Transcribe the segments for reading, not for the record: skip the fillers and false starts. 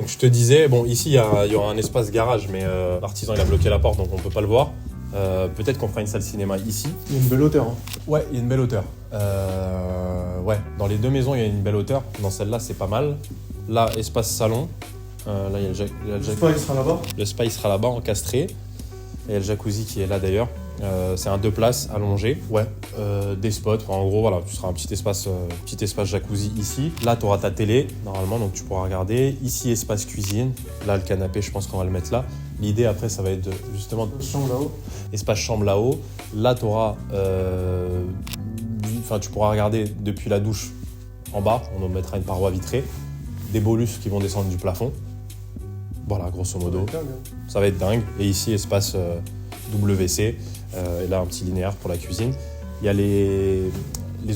Donc je te disais, bon ici il y aura un espace garage, mais l'artisan il a bloqué la porte donc on peut pas le voir. Peut-être qu'on fera une salle cinéma ici. Il y a une belle hauteur. Hein. Ouais, il y a une belle hauteur. Ouais, dans les deux maisons il y a une belle hauteur. Dans celle-là c'est pas mal. Là, espace salon. Là il y a le Le spa il sera là-bas. Le spa il sera là-bas encastré. Et il y a le jacuzzi qui est là d'ailleurs. C'est un 2 places allongé. Ouais, des spots. Enfin, en gros, voilà, tu seras un petit espace jacuzzi ici. Là, tu auras ta télé, normalement, donc tu pourras regarder. Ici, espace cuisine. Là, le canapé, je pense qu'on va le mettre là. L'idée, après, ça va être justement... Chambre là-haut. Espace chambre là-haut. Là, tu auras... tu pourras regarder depuis la douche en bas. On mettra une paroi vitrée. Des bolus qui vont descendre du plafond. Voilà, grosso modo. Ça va être dingue. Et ici, espace WC. Et là, un petit linéaire pour la cuisine. Il y a les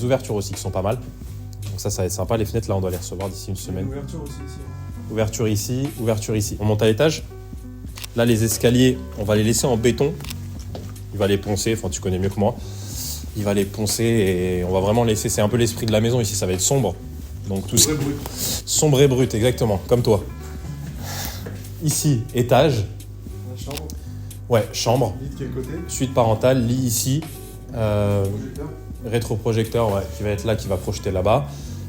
ouvertures aussi qui sont pas mal. Donc ça va être sympa. Les fenêtres, là, on doit les recevoir d'ici une semaine. Ouverture aussi ici. Ouverture ici. On monte à l'étage. Là, les escaliers, on va les laisser en béton. Il va les poncer. Enfin, tu connais mieux que moi. Il va les poncer et on va vraiment laisser... C'est un peu l'esprit de la maison ici. Ça va être sombre. Donc tout sombre et brut, exactement. Comme toi. Ici, étage. La chambre. Ouais, chambre. Lit de quel côté? Suite parentale, lit ici. Rétroprojecteur, ouais, qui va être là, qui va projeter là-bas.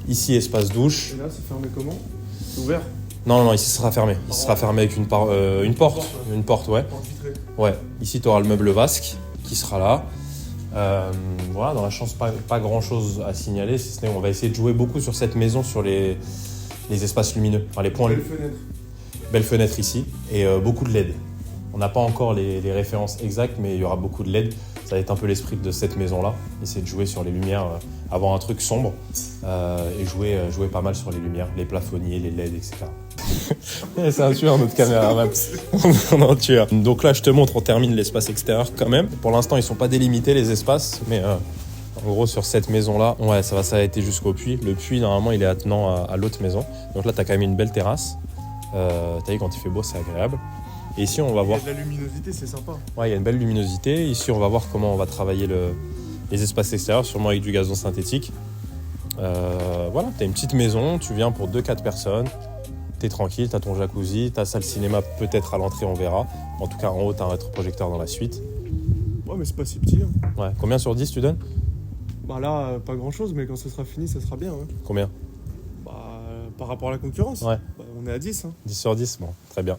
Ici, espace douche. Et là, c'est fermé comment? C'est ouvert? Non, ici, ce sera fermé. Il sera fermé avec une porte. Une porte, ouais. Porte vitrée. Ouais. Ici, tu auras le meuble vasque qui sera là. Voilà, dans la chambre, pas grand-chose à signaler. Si ce n'est, on va essayer de jouer beaucoup sur cette maison, sur les espaces lumineux. Enfin, les points. Belle fenêtre. Belle fenêtre ici. Et beaucoup de LED. On n'a pas encore les références exactes, mais il y aura beaucoup de LED. Ça va être un peu l'esprit de cette maison-là. Essayer de jouer sur les lumières, avoir un truc sombre et jouer pas mal sur les lumières, les plafonniers, les LED, etc. C'est un tueur, notre caméraman. On est un tueur. Donc là, je te montre, on termine l'espace extérieur quand même. Pour l'instant, ils sont pas délimités, les espaces, mais en gros, sur cette maison-là, ouais, ça va été jusqu'au puits. Le puits, normalement, il est attenant à l'autre maison. Donc là, tu as quand même une belle terrasse. T'as vu, quand il fait beau, c'est agréable. Et ici, on va voir... Il y a de la luminosité, c'est sympa. Ouais, il y a une belle luminosité. Ici, on va voir comment on va travailler les espaces extérieurs, sûrement avec du gazon synthétique. Voilà, t'as une petite maison, tu viens pour 2-4 personnes. T'es tranquille, t'as ton jacuzzi, ta salle cinéma peut-être à l'entrée, on verra. En tout cas, en haut, t'as un rétroprojecteur dans la suite. Ouais, mais c'est pas si petit. Hein. Ouais, combien sur 10 tu donnes? Bah là, pas grand-chose, mais quand ce sera fini, ça sera bien. Hein. Combien? Bah, par rapport à la concurrence, Ouais. bah, on est à 10. Hein. 10 sur 10, bon, très bien.